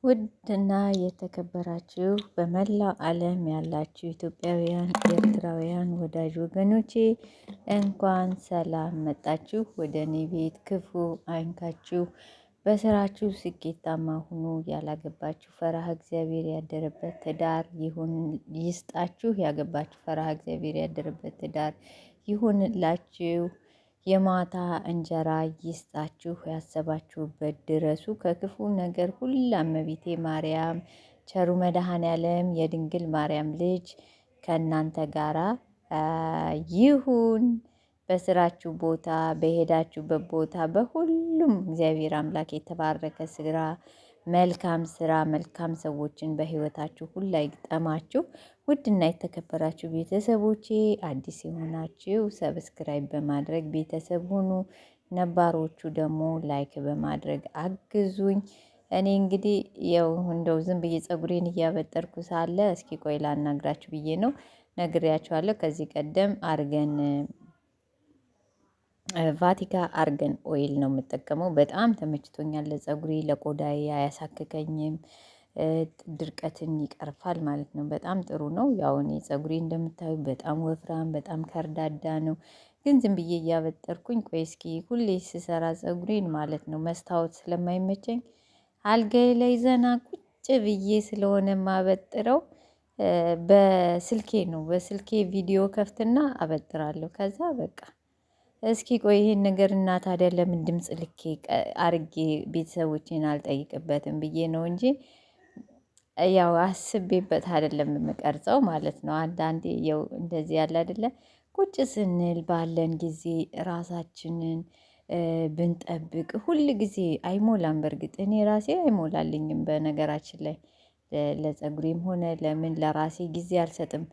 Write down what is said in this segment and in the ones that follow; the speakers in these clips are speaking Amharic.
ውድና የተከበራችሁ በመላው ዓለም ያላችሁ ኢትዮጵያውያን፣ ኤርትራውያን ወዳጅ ወገኖቼ እንኳን ሰላም መጣችሁ ወደ እኔ ቤት። ክፉ አይንካችሁ፣ በስራችሁ ስኬታማ ሁኑ። ያላገባችሁ ፈራህ እግዚአብሔር ያደረበት ትዳር ይሁን ይስጣችሁ። ያገባችሁ ፈራህ እግዚአብሔር ያደረበት ትዳር ይሁንላችሁ። የማታ እንጀራ ይስጣችሁ። ያሰባችሁበት ድረሱ። ከክፉ ነገር ሁላ እመቤቴ ማርያም ቸሩ መድኃኔዓለም የድንግል ማርያም ልጅ ከእናንተ ጋራ ይሁን። በስራችሁ ቦታ፣ በሄዳችሁበት ቦታ፣ በሁሉም እግዚአብሔር አምላክ የተባረከ ስራ፣ መልካም ስራ፣ መልካም ሰዎችን በህይወታችሁ ሁላ ይግጠማችሁ። ውድና የተከበራችሁ ቤተሰቦቼ አዲስ የሆናችሁ ሰብስክራይብ በማድረግ ቤተሰብ ሁኑ። ነባሮቹ ደግሞ ላይክ በማድረግ አግዙኝ። እኔ እንግዲህ ያው እንደው ዝም ብዬ ፀጉሬን እያበጠርኩ ሳለ እስኪ ቆይ ላናግራችሁ ብዬ ነው። ነግሬያችኋለሁ ከዚህ ቀደም አርገን ቫቲካ አርገን ኦይል ነው የምጠቀመው። በጣም ተመችቶኛል። ለፀጉሬ ለቆዳዬ አያሳክከኝም። ድርቀትን ይቀርፋል ማለት ነው። በጣም ጥሩ ነው። ያው እኔ ፀጉሬ እንደምታዩ በጣም ወፍራም በጣም ከርዳዳ ነው። ግን ዝም ብዬ እያበጠርኩኝ ቆይ እስኪ ሁሌ ስሰራ ፀጉሬን ማለት ነው መስታወት ስለማይመቸኝ አልጋዬ ላይ ዘና ቁጭ ብዬ ስለሆነ ማበጥረው በስልኬ ነው። በስልኬ ቪዲዮ ከፍትና አበጥራለሁ። ከዛ በቃ እስኪ ቆይ ይሄን ነገር እና ታዲያ ለምን ድምጽ ልኬ አርጌ ቤተሰቦቼን አልጠይቅበትም ብዬ ነው እንጂ ያው አስቤበት አይደለም የምቀርጸው ማለት ነው። አንዳንዴ ያው እንደዚህ ያለ አይደለ ቁጭ ስንል ባለን ጊዜ ራሳችንን ብንጠብቅ ሁል ጊዜ አይሞላም። በርግጥ እኔ ራሴ አይሞላልኝም በነገራችን ላይ ለፀጉሬም ሆነ ለምን ለራሴ ጊዜ አልሰጥም።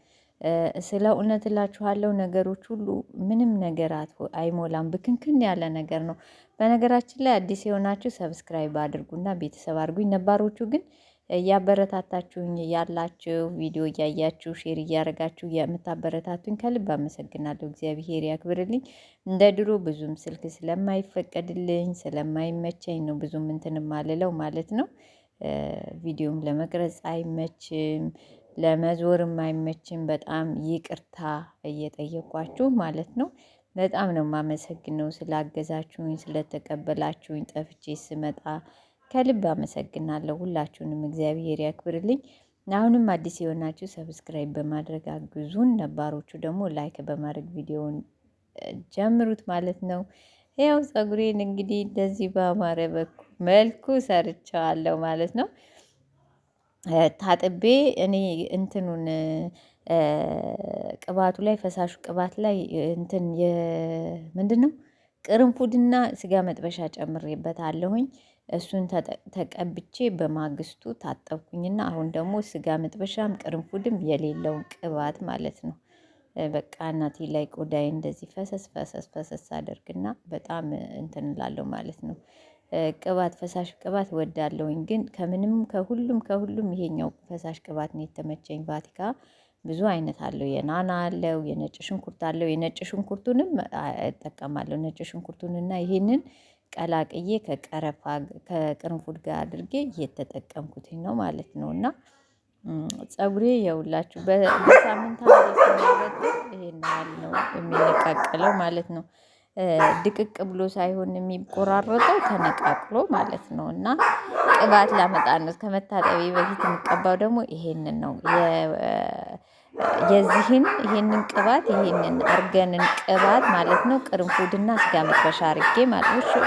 ስለ እውነት እላችኋለሁ ነገሮች ሁሉ ምንም ነገር አይሞላም፣ ብክንክን ያለ ነገር ነው። በነገራችን ላይ አዲስ የሆናችሁ ሰብስክራይብ አድርጉና ቤተሰብ አድርጉኝ። ነባሮቹ ግን እያበረታታችሁኝ ያላችሁ ቪዲዮ እያያችሁ ሼር እያደረጋችሁ የምታበረታቱኝ ከልብ አመሰግናለሁ። እግዚአብሔር ያክብርልኝ። እንደ ድሮ ብዙም ስልክ ስለማይፈቀድልኝ ስለማይመቸኝ ነው ብዙም እንትን ማልለው ማለት ነው። ቪዲዮም ለመቅረጽ አይመችም፣ ለመዞርም አይመችም። በጣም ይቅርታ እየጠየኳችሁ ማለት ነው። በጣም ነው የማመሰግነው ስላገዛችሁኝ፣ ስለተቀበላችሁኝ። ጠፍቼ ስመጣ ከልብ አመሰግናለሁ። ሁላችሁንም እግዚአብሔር ያክብርልኝ። አሁንም አዲስ የሆናችሁ ሰብስክራይብ በማድረግ አግዙን። ነባሮቹ ደግሞ ላይክ በማድረግ ቪዲዮውን ጀምሩት ማለት ነው። ያው ፀጉሬን እንግዲህ እንደዚህ በአማረ መልኩ ሰርቸዋለሁ ማለት ነው። ታጥቤ እኔ እንትኑን ቅባቱ ላይ ፈሳሹ ቅባት ላይ እንትን ምንድነው ቅርንፉድና ስጋ መጥበሻ ጨምሬበታለሁኝ። እሱን ተቀብቼ በማግስቱ ታጠብኩኝና አሁን ደግሞ ስጋ መጥበሻም ቅርንፉድም የሌለውን ቅባት ማለት ነው። በቃ እናቴ ላይ ቆዳዬ እንደዚህ ፈሰስ ፈሰስ ፈሰስ አደርግና በጣም እንትን እላለሁ ማለት ነው። ቅባት ፈሳሽ ቅባት እወዳለሁኝ። ግን ከምንም ከሁሉም ይሄኛው ፈሳሽ ቅባት ነው የተመቸኝ። ቫቲካ ብዙ አይነት አለው። የናና አለው፣ የነጭ ሽንኩርት አለው። የነጭ ሽንኩርቱንም እጠቀማለሁ። ነጭ ሽንኩርቱንና ይሄንን ቀላቅዬ ከቀረፋ ከቅርንፉድ ጋር አድርጌ እየተጠቀምኩትኝ ነው ማለት ነው። እና ፀጉሬ የውላችሁ በሳምንት አንዴ ስናበጥር ይሄን ያህል ነው የሚነቃቀለው ማለት ነው። ድቅቅ ብሎ ሳይሆን የሚቆራረጠው ተነቃቅሎ ማለት ነው። እና ቅባት ላመጣ ነው ከመታጠቤ በፊት የምቀባው ደግሞ ይሄንን ነው። ይሄንን ቅባት ይሄንን አርገንን ቅባት ማለት ነው። ቅርንፉድና ስጋ መጥበሻ አርጌ ማለት ነው።